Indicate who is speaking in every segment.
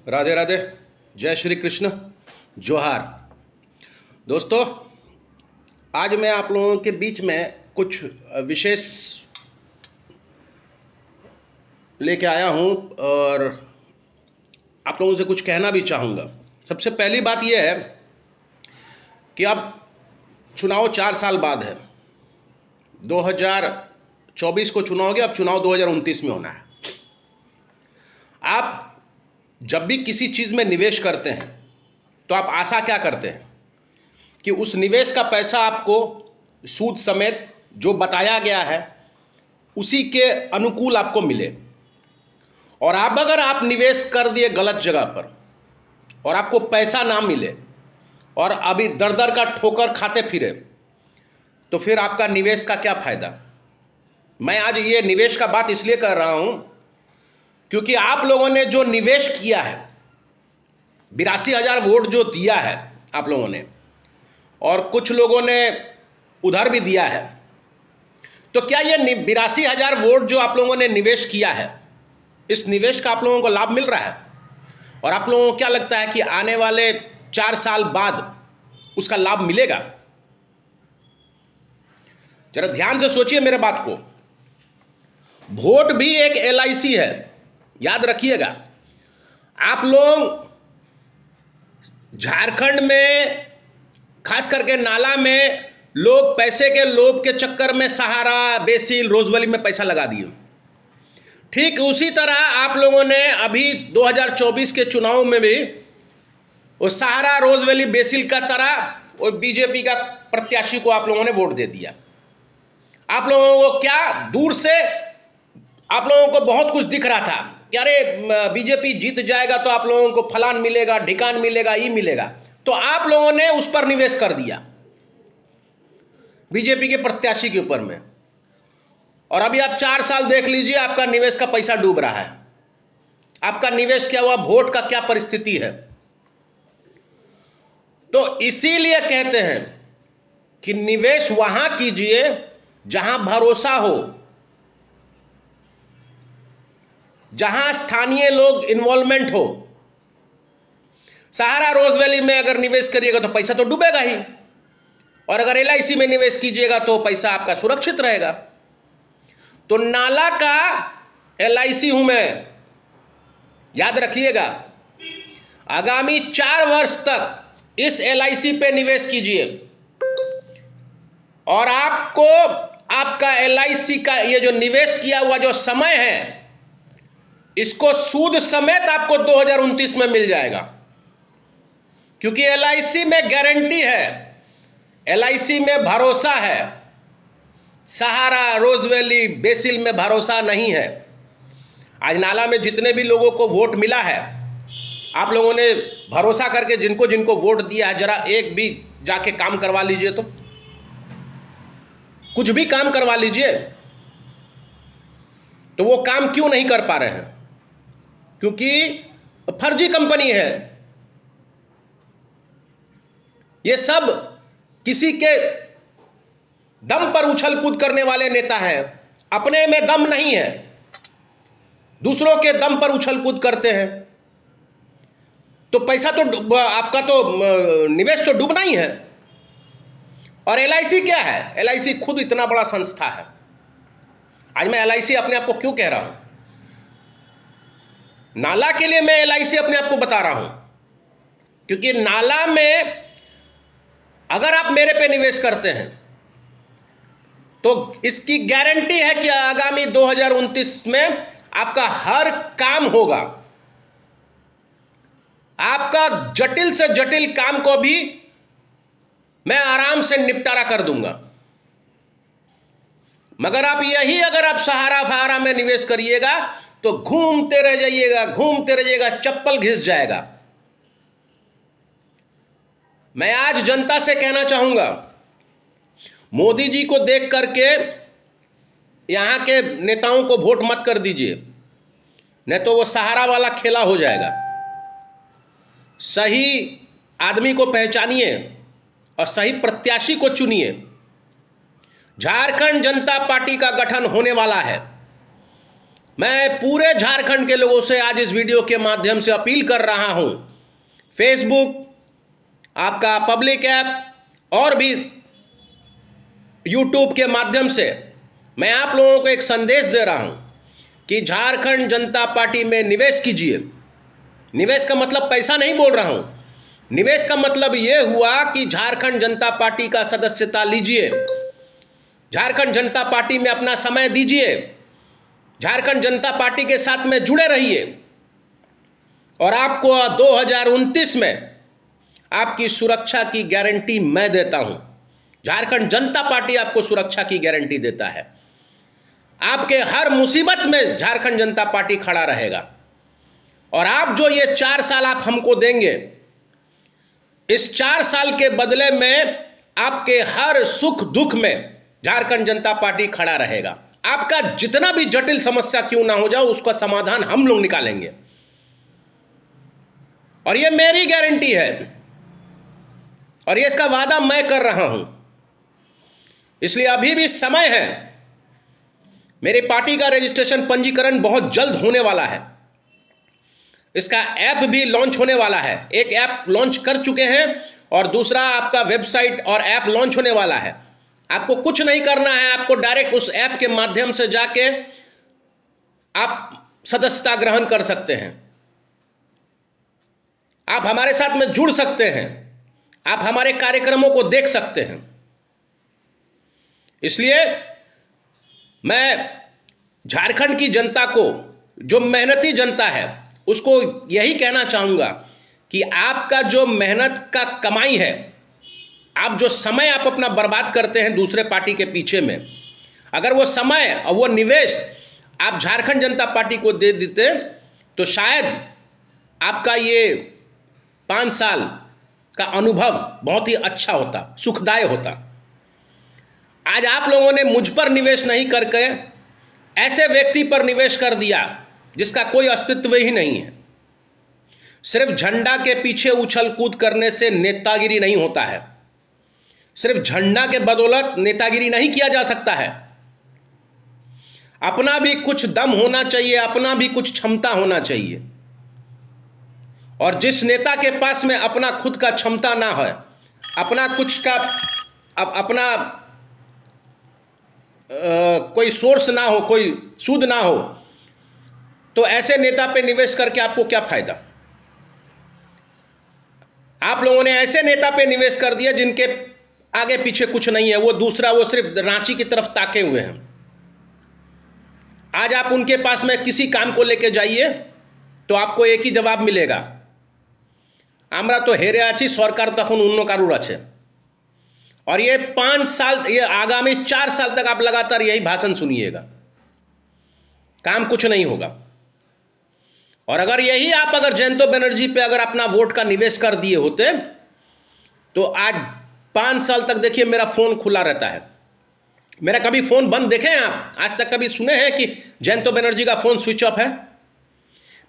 Speaker 1: राधे राधे। जय श्री कृष्ण। जोहार। दोस्तों, आज मैं आप लोगों के बीच में कुछ विशेष लेके आया हूं और आप लोगों से कुछ कहना भी चाहूँगा। सबसे पहली बात यह है कि अब चुनाव 4 साल बाद है। 2024 को चुनाव हो गया, अब चुनाव 2029 में होना है। आप जब भी किसी चीज़ में निवेश करते हैं तो आप आशा क्या करते हैं कि उस निवेश का पैसा आपको सूद समेत जो बताया गया है उसी के अनुकूल आपको मिले। और अगर आप निवेश कर दिए गलत जगह पर और आपको पैसा ना मिले और अभी दर दर का ठोकर खाते फिरे तो फिर आपका निवेश का क्या फायदा। मैं आज ये निवेश का बात इसलिए कर रहा हूं क्योंकि आप लोगों ने जो निवेश किया है, 82,000 वोट जो दिया है आप लोगों ने, और कुछ लोगों ने उधर भी दिया है, तो क्या ये 82,000 वोट जो आप लोगों ने निवेश किया है, इस निवेश का आप लोगों को लाभ मिल रहा है? और आप लोगों को क्या लगता है कि आने वाले 4 साल बाद उसका लाभ मिलेगा? जरा ध्यान से सोचिए मेरे बात को। वोट भी एक LIC है, याद रखिएगा। आप लोग झारखंड में खास करके नाला में लोग पैसे के लोभ के चक्कर में सहारा, बेसिल, रोजवैली में पैसा लगा दिए। ठीक उसी तरह आप लोगों ने अभी 2024 के चुनाव में भी वो सहारा, रोजवैली, बेसिल का तरह वो बीजेपी का प्रत्याशी को आप लोगों ने वोट दे दिया। आप लोगों को क्या दूर से आप लोगों को बहुत कुछ दिख रहा था कि अरे बीजेपी जीत जाएगा तो आप लोगों को फलान मिलेगा, ढिकान मिलेगा, ये मिलेगा, तो आप लोगों ने उस पर निवेश कर दिया बीजेपी के प्रत्याशी के ऊपर में। और अभी आप 4 साल देख लीजिए, आपका निवेश का पैसा डूब रहा है। आपका निवेश क्या हुआ, वोट का क्या परिस्थिति है। तो इसीलिए कहते हैं कि निवेश वहां कीजिए जहां भरोसा हो, जहां स्थानीय लोग इन्वॉल्वमेंट हो। सहारा, रोजवैली में अगर निवेश करिएगा तो पैसा तो डूबेगा ही, और अगर LIC में निवेश कीजिएगा तो पैसा आपका सुरक्षित रहेगा। तो नाला का LIC हूं मैं, याद रखिएगा। आगामी 4 वर्ष तक इस LIC पे निवेश कीजिए और आपको आपका LIC का ये जो निवेश किया हुआ जो समय है, इसको सूद समेत आपको 2029 में मिल जाएगा। क्योंकि LIC में गारंटी है, LIC में भरोसा है। सहारा, रोजवैली, बेसिल में भरोसा नहीं है। आज नाला में जितने भी लोगों को वोट मिला है, आप लोगों ने भरोसा करके जिनको जिनको वोट दिया है, जरा एक भी जाके काम करवा लीजिए, तो कुछ भी काम करवा लीजिए। तो वो काम क्यों नहीं कर पा रहे हैं? क्योंकि फर्जी कंपनी है। ये सब किसी के दम पर उछल कूद करने वाले नेता हैं। अपने में दम नहीं है, दूसरों के दम पर उछल कूद करते हैं। तो पैसा तो आपका तो निवेश तो डूबना ही है। और LIC क्या है? LIC खुद इतना बड़ा संस्था है। आज मैं LIC अपने आप को क्यों कह रहा हूं? नाला के लिए मैं LIC अपने आप को बता रहा हूं क्योंकि नाला में अगर आप मेरे पे निवेश करते हैं तो इसकी गारंटी है कि आगामी 2029 में आपका हर काम होगा। आपका जटिल से जटिल काम को भी मैं आराम से निपटारा कर दूंगा। मगर अगर आप सहारा फहारा में निवेश करिएगा तो घूमते रह जाइएगा, चप्पल घिस जाएगा। मैं आज जनता से कहना चाहूंगा, मोदी जी को देख करके यहां के नेताओं को वोट मत कर दीजिए, नहीं तो वो सहारा वाला खेला हो जाएगा। सही आदमी को पहचानिए और सही प्रत्याशी को चुनिए। झारखंड जनता पार्टी का गठन होने वाला है। मैं पूरे झारखंड के लोगों से आज इस वीडियो के माध्यम से अपील कर रहा हूं, फेसबुक, आपका पब्लिक ऐप और भी यूट्यूब के माध्यम से मैं आप लोगों को एक संदेश दे रहा हूं कि झारखंड जनता पार्टी में निवेश कीजिए। निवेश का मतलब पैसा नहीं बोल रहा हूं, निवेश का मतलब यह हुआ कि झारखंड जनता पार्टी का सदस्यता लीजिए, झारखंड जनता पार्टी में अपना समय दीजिए, झारखंड जनता पार्टी के साथ में जुड़े रहिए और आपको 2029 में आपकी सुरक्षा की गारंटी मैं देता हूं। झारखंड जनता पार्टी आपको सुरक्षा की गारंटी देता है। आपके हर मुसीबत में झारखंड जनता पार्टी खड़ा रहेगा और आप जो ये 4 साल आप हमको देंगे, इस 4 साल के बदले में आपके हर सुख दुख में झारखंड जनता पार्टी खड़ा रहेगा। आपका जितना भी जटिल समस्या क्यों ना हो जाए, उसका समाधान हम लोग निकालेंगे और यह मेरी गारंटी है और ये इसका वादा मैं कर रहा हूं। इसलिए अभी भी समय है। मेरी पार्टी का रजिस्ट्रेशन, पंजीकरण बहुत जल्द होने वाला है। इसका ऐप भी लॉन्च होने वाला है। एक ऐप लॉन्च कर चुके हैं और दूसरा आपका वेबसाइट और ऐप लॉन्च होने वाला है। आपको कुछ नहीं करना है, आपको डायरेक्ट उस ऐप के माध्यम से जाके आप सदस्यता ग्रहण कर सकते हैं। आप हमारे साथ में जुड़ सकते हैं, आप हमारे कार्यक्रमों को देख सकते हैं। इसलिए मैं झारखंड की जनता को, जो मेहनती जनता है, उसको यही कहना चाहूंगा कि आपका जो मेहनत का कमाई है, आप जो समय आप अपना बर्बाद करते हैं दूसरे पार्टी के पीछे में, अगर वो समय और वो निवेश आप झारखंड जनता पार्टी को दे देते तो शायद आपका ये 5 साल का अनुभव बहुत ही अच्छा होता, सुखदायक होता। आज आप लोगों ने मुझ पर निवेश नहीं करके ऐसे व्यक्ति पर निवेश कर दिया जिसका कोई अस्तित्व ही नहीं है। सिर्फ झंडा के पीछे उछल कूद करने से नेतागिरी नहीं होता है। सिर्फ झंडा के बदौलत नेतागिरी नहीं किया जा सकता है। अपना भी कुछ दम होना चाहिए, अपना भी कुछ क्षमता होना चाहिए। और जिस नेता के पास में अपना खुद का क्षमता ना हो, अपना कुछ का अपना कोई सोर्स ना हो, कोई सूद ना हो, तो ऐसे नेता पे निवेश करके आपको क्या फायदा। आप लोगों ने ऐसे नेता पे निवेश कर दिया जिनके आगे पीछे कुछ नहीं है, वो दूसरा, वो सिर्फ रांची की तरफ ताके हुए हैं। आज आप उनके पास में किसी काम को लेके जाइए तो आपको एक ही जवाब मिलेगा, আমরা तो हेरे आছি सरकार तखन उन्नो कारुर আছে। और ये 5 साल, ये आगामी 4 साल तक आप लगातार यही भाषण सुनिएगा, काम कुछ नहीं होगा। और अगर यही आप अगर जयंतो बनर्जी पे अगर अपना वोट का निवेश कर दिए होते तो आज 5 साल तक देखिए मेरा फोन खुला रहता है। मेरा कभी फोन बंद देखे हैं आप? आज तक कभी सुने हैं कि जयंतो बनर्जी का फोन स्विच ऑफ है?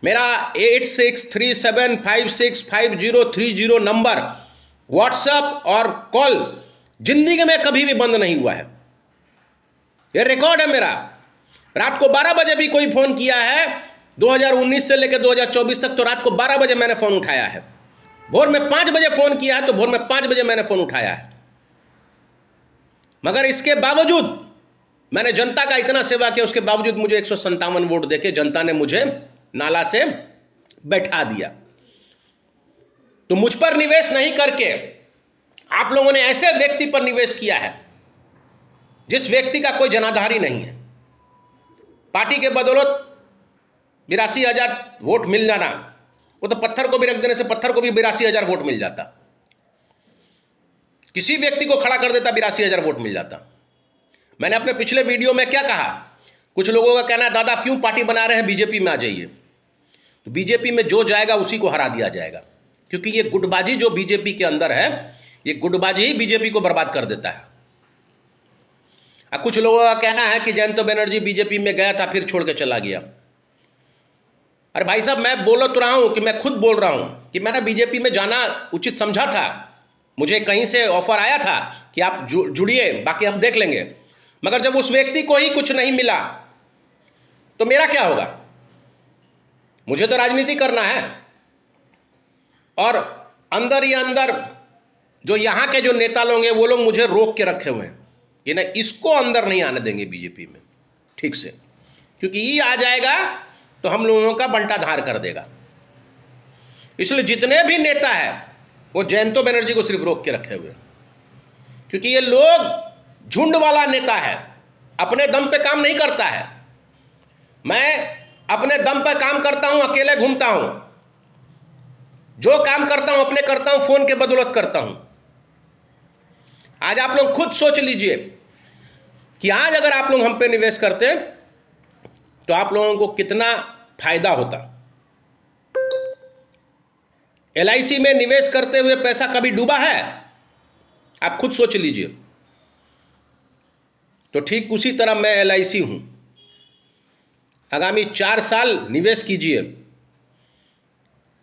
Speaker 1: मेरा 8637565030 नंबर व्हाट्सएप और कॉल जिंदगी में कभी भी बंद नहीं हुआ है। यह रिकॉर्ड है मेरा। रात को 12 बजे भी कोई फोन किया है 2019 से लेकर 2024 तक, तो रात को 12 बजे मैंने फोन उठाया है। भोर में 5 बजे फोन किया है तो भोर में 5 बजे मैंने फोन उठाया है। मगर इसके बावजूद मैंने जनता का इतना सेवा किया, उसके बावजूद मुझे 157 वोट देके जनता ने मुझे नाला से बैठा दिया। तो मुझ पर निवेश नहीं करके आप लोगों ने ऐसे व्यक्ति पर निवेश किया है जिस व्यक्ति का कोई जनाधारी नहीं है। पार्टी के बदौलत 82,000 वोट मिल जाना, वो तो पत्थर को भी रख देने से पत्थर को भी 82,000 वोट मिल जाता। किसी व्यक्ति को खड़ा कर देता 82,000 वोट मिल जाता। मैंने अपने पिछले वीडियो में क्या कहा, कुछ लोगों का कहना है दादा क्यों पार्टी बना रहे हैं, बीजेपी में आ जाइए। तो बीजेपी में जो जाएगा उसी को हरा दिया जाएगा, क्योंकि ये गुटबाजी जो बीजेपी के अंदर है, ये गुटबाजी ही बीजेपी को बर्बाद कर देता है। अब कुछ लोगों का कहना है कि जयंतो बनर्जी बीजेपी में गया था फिर छोड़ के चला गया। अरे भाई साहब, मैं बोल तो रहा हूं कि मैं खुद बोल रहा हूं कि मैंने बीजेपी में जाना उचित समझा था। मुझे कहीं से ऑफर आया था कि आप जुड़िए, बाकी हम देख लेंगे। मगर जब उस व्यक्ति को ही कुछ नहीं मिला तो मेरा क्या होगा? मुझे तो राजनीति करना है। और अंदर ही अंदर जो यहां के जो नेता लोग हैं वो लोग मुझे रोक के रखे हुए हैं कि ना, इसको अंदर नहीं आने देंगे बीजेपी में ठीक से, क्योंकि ये आ जाएगा तो हम लोगों का बंटाधार कर देगा। इसलिए जितने भी नेता हैं वो जयंतो बनर्जी को सिर्फ रोक के रखे हुए, क्योंकि ये लोग झुंड वाला नेता है, अपने दम पे काम नहीं करता है। मैं अपने दम पे काम करता हूं, अकेले घूमता हूं, जो काम करता हूं अपने करता हूं, फोन के बदौलत करता हूं। आज आप लोग खुद सोच लीजिए कि आज अगर आप लोग हम पे निवेश करते तो आप लोगों को कितना फायदा होता। एलआईसी में निवेश करते हुए पैसा कभी डूबा है? आप खुद सोच लीजिए। तो ठीक उसी तरह मैं एलआईसी हूं। आगामी 4 साल निवेश कीजिए,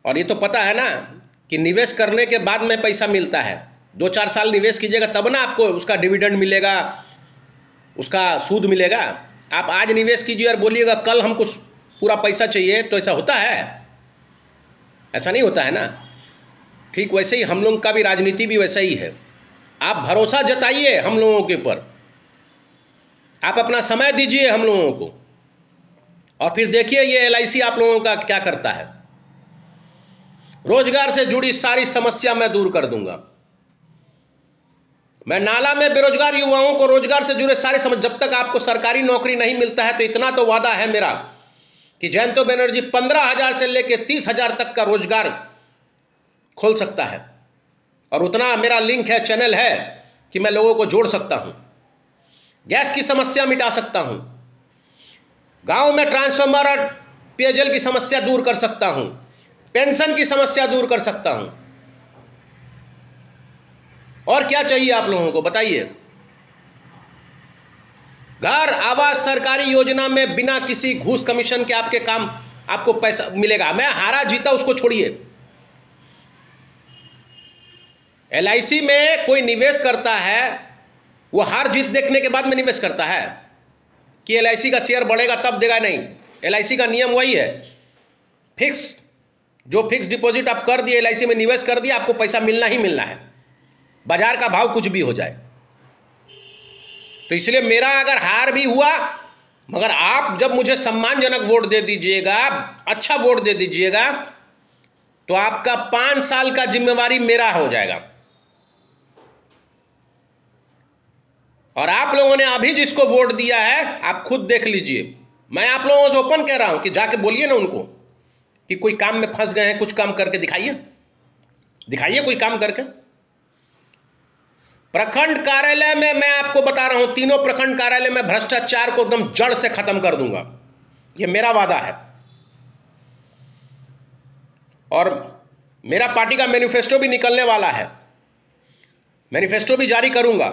Speaker 1: और ये तो पता है ना कि निवेश करने के बाद में पैसा मिलता है। 2-4 साल निवेश कीजिएगा तब ना आपको उसका डिविडेंड मिलेगा, उसका सूद मिलेगा। आप आज निवेश कीजिए और बोलिएगा कल हमको पूरा पैसा चाहिए, तो ऐसा होता है? ऐसा नहीं होता है ना। ठीक वैसे ही हम लोग का भी राजनीति भी वैसा ही है। आप भरोसा जताइए हम लोगों के ऊपर, आप अपना समय दीजिए हम लोगों को, और फिर देखिए ये एलआईसी आप लोगों का क्या करता है। रोजगार से जुड़ी सारी समस्या मैं दूर कर दूंगा। मैं नाला में बेरोजगार युवाओं को रोजगार से जुड़े सारे समस्या, जब तक आपको सरकारी नौकरी नहीं मिलता है तो इतना तो वादा है मेरा कि जयंतो बनर्जी 15,000 से लेकर 30,000 तक का रोजगार खोल सकता है। और उतना मेरा लिंक है, चैनल है कि मैं लोगों को जोड़ सकता हूं। गैस की समस्या मिटा सकता हूं, गांव में ट्रांसफार्मर और पेयजल की समस्या दूर कर सकता हूं, पेंशन की समस्या दूर कर सकता हूं। और क्या चाहिए आप लोगों को बताइए? घर आवास सरकारी योजना में बिना किसी घूस कमीशन के आपके काम आपको पैसा मिलेगा। मैं हारा जीता उसको छोड़िए। एलआईसी में कोई निवेश करता है, वो हार जीत देखने के बाद में निवेश करता है कि एलआईसी का शेयर बढ़ेगा तब देगा। नहीं, एलआईसी का नियम वही है, फिक्स, जो फिक्स डिपॉजिट आप कर दिए, एलआईसी में निवेश कर दिया, आपको पैसा मिलना ही मिलना है, बाजार का भाव कुछ भी हो जाए। तो इसलिए मेरा अगर हार भी हुआ, मगर आप जब मुझे सम्मानजनक वोट दे दीजिएगा, अच्छा वोट दे दीजिएगा, तो आपका 5 साल का जिम्मेवारी मेरा हो जाएगा। और आप लोगों ने अभी जिसको वोट दिया है आप खुद देख लीजिए। मैं आप लोगों से ओपन कह रहा हूं कि जाके बोलिए ना उनको कि कोई काम में फंस गए हैं, कुछ काम करके दिखाइए, दिखाइए कोई काम करके। प्रखंड कार्यालय में मैं आपको बता रहा हूं, तीनों प्रखंड कार्यालय में भ्रष्टाचार को एकदम जड़ से खत्म कर दूंगा, यह मेरा वादा है। और मेरा पार्टी का मैनिफेस्टो भी निकलने वाला है, मैनिफेस्टो भी जारी करूंगा।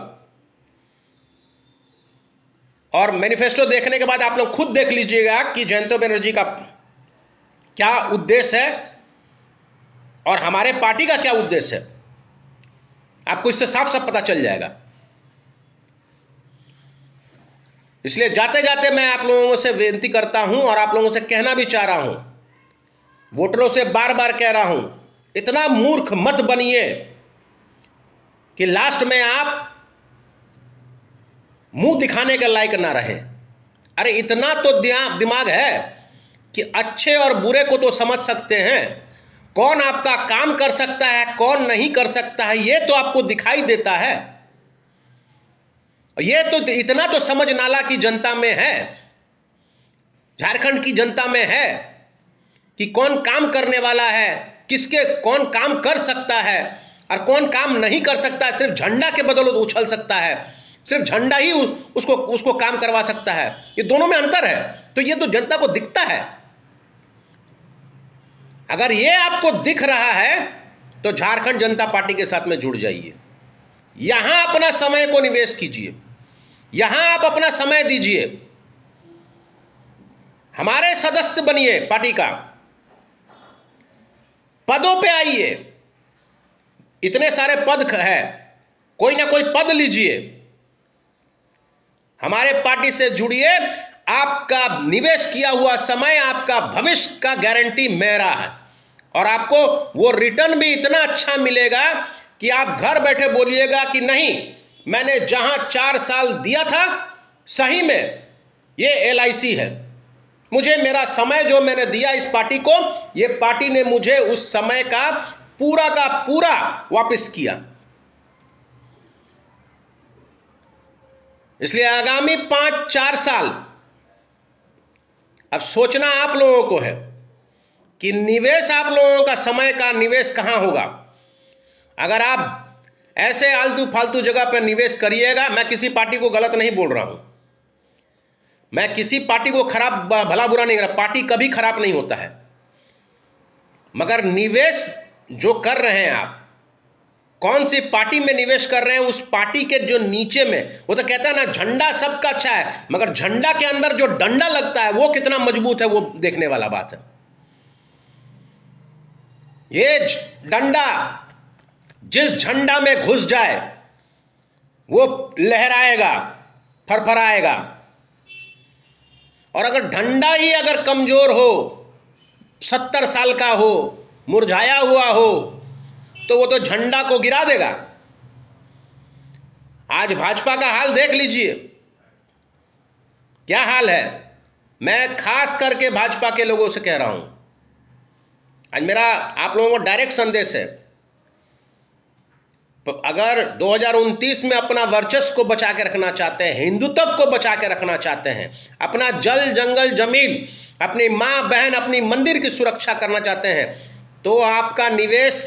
Speaker 1: और मैनिफेस्टो देखने के बाद आप लोग खुद देख लीजिएगा कि जयंतो बनर्जी का क्या उद्देश्य है और हमारे पार्टी का क्या उद्देश्य है। आपको इससे साफ साफ पता चल जाएगा। इसलिए जाते जाते मैं आप लोगों से विनती करता हूं और आप लोगों से कहना भी चाह रहा हूं, वोटरों से बार बार कह रहा हूं, इतना मूर्ख मत बनिए कि लास्ट में आप मुंह दिखाने के लायक ना रहे। अरे इतना तो दिमाग है कि अच्छे और बुरे को तो समझ सकते हैं, कौन आपका काम कर सकता है कौन नहीं कर सकता है ये तो आपको दिखाई देता है। ये तो इतना तो समझ नाला की जनता में है, झारखंड की जनता में है कि कौन काम करने वाला है, किसके कौन काम कर सकता है और कौन काम नहीं कर सकता है। सिर्फ झंडा के बदौलत उछल सकता है, सिर्फ झंडा ही उसको काम करवा सकता है। ये दोनों में अंतर है, तो ये तो जनता को दिखता है। अगर ये आपको दिख रहा है तो झारखंड जनता पार्टी के साथ में जुड़ जाइए, यहां अपना समय को निवेश कीजिए, यहां आप अपना समय दीजिए, हमारे सदस्य बनिए, पार्टी का पदों पे आइए। इतने सारे पद है, कोई ना कोई पद लीजिए, हमारे पार्टी से जुड़िए, आपका निवेश किया हुआ समय, आपका भविष्य का गारंटी मेरा है, और आपको वो रिटर्न भी इतना अच्छा मिलेगा कि आप घर बैठे बोलिएगा कि नहीं, मैंने जहां 4 साल दिया था, सही में ये LIC है। मुझे मेरा समय जो मैंने दिया इस पार्टी को, ये पार्टी ने मुझे उस समय का पूरा वापस किया। इसलिए आगामी 5-4 साल अब सोचना आप लोगों को है कि निवेश, आप लोगों का समय का निवेश कहां होगा। अगर आप ऐसे आलतू फालतू जगह पर निवेश करिएगा, मैं किसी पार्टी को गलत नहीं बोल रहा हूं, मैं किसी पार्टी को खराब भला बुरा नहीं कर रहा, पार्टी कभी खराब नहीं होता है, मगर निवेश जो कर रहे हैं आप, कौन सी पार्टी में निवेश कर रहे हैं, उस पार्टी के जो नीचे में, वो तो कहता है ना, झंडा सबका अच्छा है, मगर झंडा के अंदर जो डंडा लगता है वो कितना मजबूत है, वो देखने वाला बात है। ये डंडा जिस झंडा में घुस जाए वो लहराएगा, फरफराएगा, और अगर डंडा ही अगर कमजोर हो, 70 साल का हो, मुरझाया हुआ हो, तो वो तो झंडा को गिरा देगा। आज भाजपा का हाल देख लीजिए, क्या हाल है। मैं खास करके भाजपा के लोगों से कह रहा हूं, आज मेरा आप लोगों को डायरेक्ट संदेश है, अगर 2029 में अपना वर्चस्व को बचा के रखना चाहते हैं, हिंदुत्व को बचा के रखना चाहते हैं, अपना जल जंगल जमीन, अपनी मां बहन, अपनी मंदिर की सुरक्षा करना चाहते हैं, तो आपका निवेश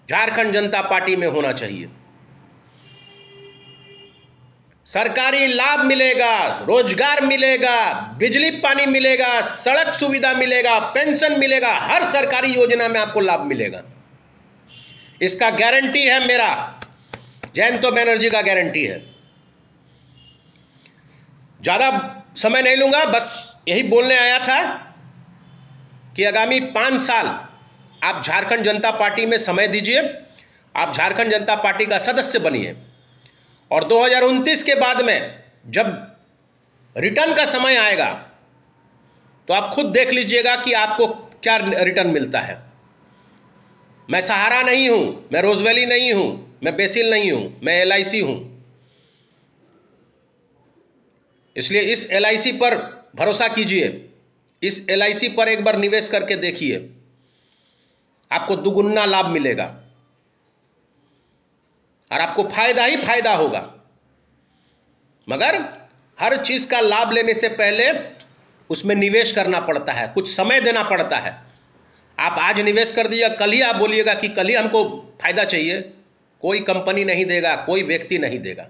Speaker 1: झारखंड जनता पार्टी में होना चाहिए। सरकारी लाभ मिलेगा, रोजगार मिलेगा, बिजली पानी मिलेगा, सड़क सुविधा मिलेगा, पेंशन मिलेगा, हर सरकारी योजना में आपको लाभ मिलेगा। इसका गारंटी है मेरा, जयंत बनर्जी का गारंटी है। ज्यादा समय नहीं लूंगा, बस यही बोलने आया था कि आगामी 5 साल आप झारखंड जनता पार्टी में समय दीजिए, आप झारखंड जनता पार्टी का सदस्य बनिए, और 2029 के बाद में जब रिटर्न का समय आएगा तो आप खुद देख लीजिएगा कि आपको क्या रिटर्न मिलता है। मैं सहारा नहीं हूं, मैं रोजवैली नहीं हूं, मैं बेसिल नहीं हूं, मैं LIC हूं। इसलिए इस LIC पर भरोसा कीजिए, इस LIC पर एक बार निवेश करके देखिए, आपको दुगुना लाभ मिलेगा और आपको फायदा ही फायदा होगा। मगर हर चीज का लाभ लेने से पहले उसमें निवेश करना पड़ता है, कुछ समय देना पड़ता है। आप आज निवेश कर दीजिए, कल ही आप बोलिएगा कि कल ही हमको फायदा चाहिए, कोई कंपनी नहीं देगा, कोई व्यक्ति नहीं देगा।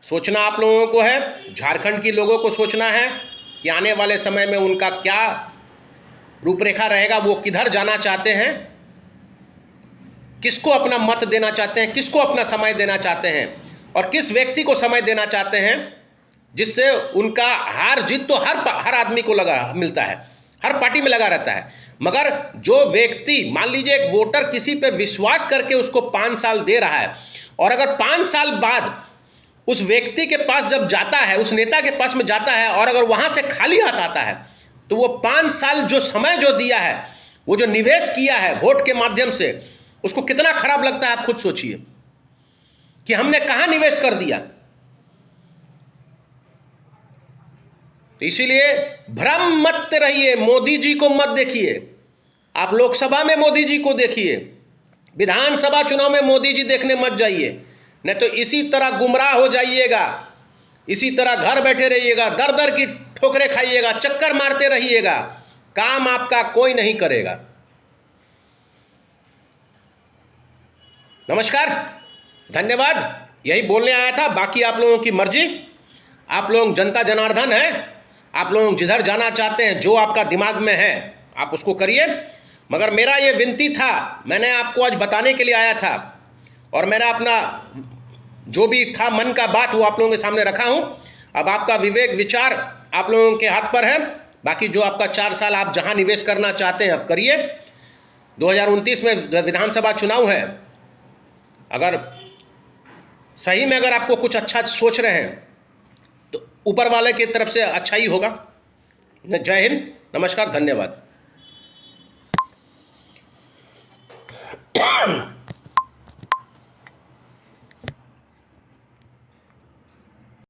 Speaker 1: सोचना आप लोगों को है, झारखंड के लोगों को सोचना है कि आने वाले समय में उनका क्या रूपरेखा रहेगा, वो किधर जाना चाहते हैं, किसको अपना मत देना चाहते हैं, किसको अपना समय देना चाहते हैं, और किस व्यक्ति को समय देना चाहते हैं जिससे उनका हार जीत तो हर आदमी को लगा मिलता है, हर पार्टी में लगा रहता है। मगर जो व्यक्ति, मान लीजिए एक वोटर किसी पे विश्वास करके उसको 5 साल दे रहा है, और अगर 5 साल बाद उस व्यक्ति के पास जब जाता है, उस नेता के पास में जाता है, और अगर वहां से खाली हाथ आता है, तो वो 5 साल जो समय जो दिया है, वो जो निवेश किया है वोट के माध्यम से, उसको कितना खराब लगता है। आप खुद सोचिए कि हमने कहां निवेश कर दिया। तो इसीलिए भ्रम मत रहिए, मोदी जी को मत देखिए, आप लोकसभा में मोदी जी को देखिए, विधानसभा चुनाव में मोदी जी देखने मत जाइए, नहीं तो इसी तरह गुमराह हो जाइएगा, इसी तरह घर बैठे रहिएगा, दर दर की ठोकरें खाइएगा, चक्कर मारते रहिएगा, काम आपका कोई नहीं करेगा। नमस्कार, धन्यवाद, यही बोलने आया था। बाकी आप लोगों की मर्जी, आप लोग जनता जनार्दन हैं, आप लोग जिधर जाना चाहते हैं, जो आपका दिमाग में है आप उसको करिए। मगर मेरा ये विनती था, मैंने आपको आज बताने के लिए आया था, और मेरा अपना जो भी था मन का बात वो आप लोगों के सामने रखा हूं। अब आपका विवेक विचार आप लोगों के हाथ पर है। बाकी जो आपका 4 साल आप जहां निवेश करना चाहते हैं आप करिए। 2029 में विधानसभा चुनाव है, अगर सही में अगर आपको कुछ अच्छा सोच रहे हैं तो ऊपर वाले की तरफ से अच्छा ही होगा। जय हिंद, नमस्कार, धन्यवाद।